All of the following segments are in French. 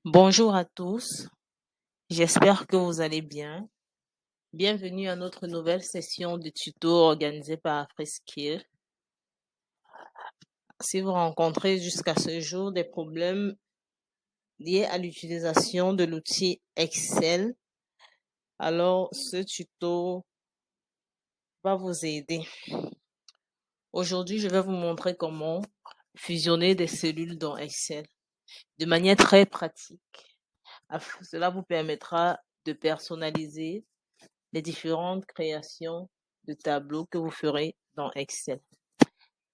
Bonjour à tous, j'espère que vous allez bien. Bienvenue à notre nouvelle session de tuto organisée par AfriSkill. Si vous rencontrez jusqu'à ce jour des problèmes liés à l'utilisation de l'outil Excel, alors ce tuto va vous aider. Aujourd'hui, je vais vous montrer comment fusionner des cellules dans Excel de manière très pratique. Cela vous permettra de personnaliser les différentes créations de tableaux que vous ferez dans Excel.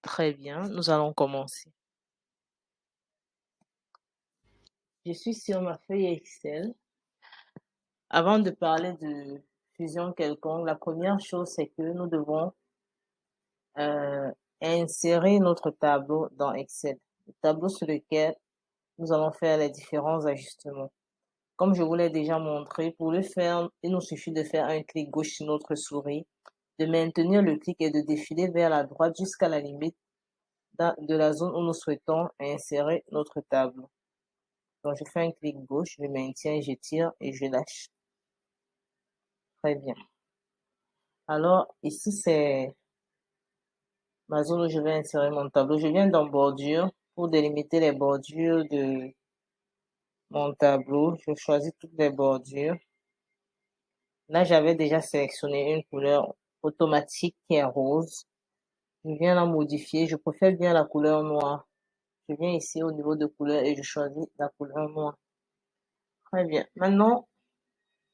Très bien, nous allons commencer. Je suis sur ma feuille Excel. Avant de parler de fusion quelconque, la première chose, c'est que nous devons insérer notre tableau dans Excel. Le tableau sur lequel nous allons faire les différents ajustements. Comme je vous l'ai déjà montré, pour le faire, il nous suffit de faire un clic gauche sur notre souris, de maintenir le clic et de défiler vers la droite jusqu'à la limite de la zone où nous souhaitons insérer notre tableau. Donc, je fais un clic gauche, je maintiens, je tire et je lâche. Très bien. Alors, ici, c'est ma zone où je vais insérer mon tableau. Je viens dans bordure pour délimiter les bordures de mon tableau. Je choisis toutes les bordures. Là, j'avais déjà sélectionné une couleur automatique qui est rose. Je viens la modifier. Je préfère bien la couleur noire. Je viens ici au niveau de couleur et je choisis la couleur noire. Très bien. Maintenant,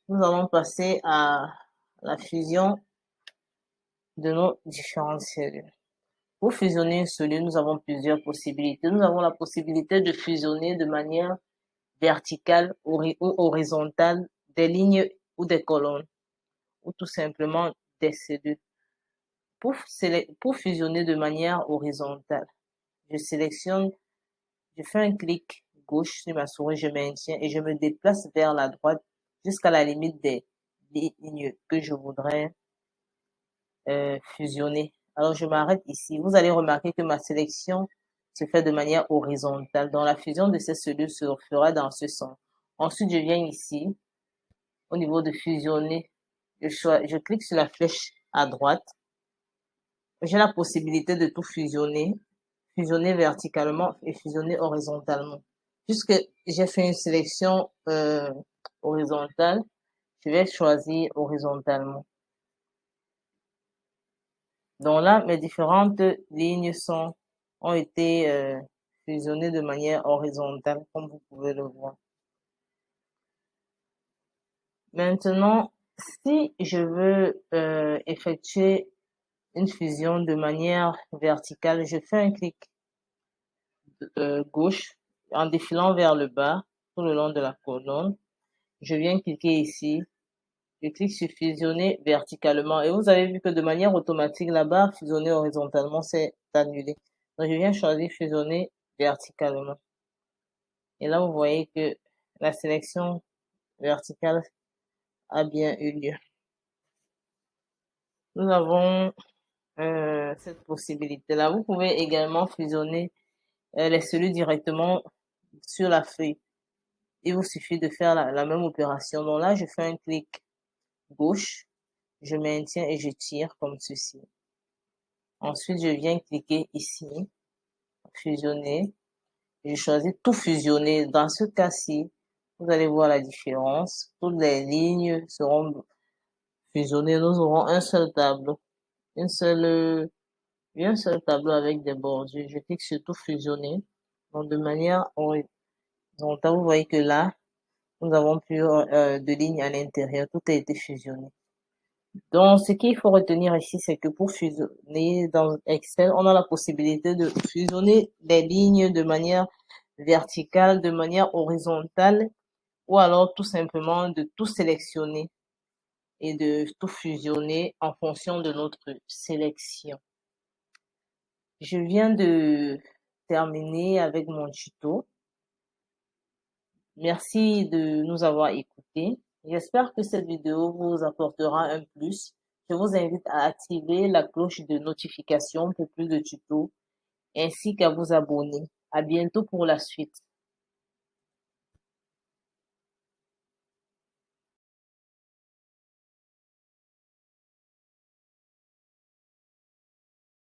nous allons passer à la fusion de nos différentes cellules. Pour fusionner une cellule, nous avons plusieurs possibilités. Nous avons la possibilité de fusionner de manière verticale ou horizontale des lignes ou des colonnes, ou tout simplement des cellules. Pour fusionner de manière horizontale, je sélectionne, je fais un clic gauche sur ma souris, je maintiens et je me déplace vers la droite jusqu'à la limite des lignes que je voudrais fusionner. Alors, je m'arrête ici. Vous allez remarquer que ma sélection se fait de manière horizontale. Donc, la fusion de ces cellules se fera dans ce sens. Ensuite, je viens ici, au niveau de fusionner. Je clique sur la flèche à droite. J'ai la possibilité de tout fusionner, fusionner verticalement et fusionner horizontalement. Puisque j'ai fait une sélection horizontale, je vais choisir horizontalement. Donc là, mes différentes lignes ont été fusionnées de manière horizontale, comme vous pouvez le voir. Maintenant, si je veux effectuer une fusion de manière verticale, je fais un clic gauche en défilant vers le bas tout le long de la colonne. Je viens cliquer ici. Je clique sur fusionner verticalement et vous avez vu que de manière automatique, la barre fusionner horizontalement s'est annulée. Donc, je viens choisir fusionner verticalement. Et là, vous voyez que la sélection verticale a bien eu lieu. Nous avons cette possibilité-là. Vous pouvez également fusionner les cellules directement sur la feuille. Il vous suffit de faire la même opération. Donc là, je fais un clic gauche, je maintiens et je tire comme ceci. Ensuite, je viens cliquer ici, fusionner. Je choisis tout fusionner. Dans ce cas-ci, vous allez voir la différence. Toutes les lignes seront fusionnées. Nous aurons un seul tableau, un seul tableau avec des bordures. Je clique sur tout fusionner. Donc, de manière horizontale, vous voyez que là, nous avons plus de lignes à l'intérieur. Tout a été fusionné. Donc, ce qu'il faut retenir ici, c'est que pour fusionner dans Excel, on a la possibilité de fusionner les lignes de manière verticale, de manière horizontale, ou alors tout simplement de tout sélectionner et de tout fusionner en fonction de notre sélection. Je viens de terminer avec mon tuto. Merci de nous avoir écoutés. J'espère que cette vidéo vous apportera un plus. Je vous invite à activer la cloche de notification pour plus de tutos ainsi qu'à vous abonner. À bientôt pour la suite.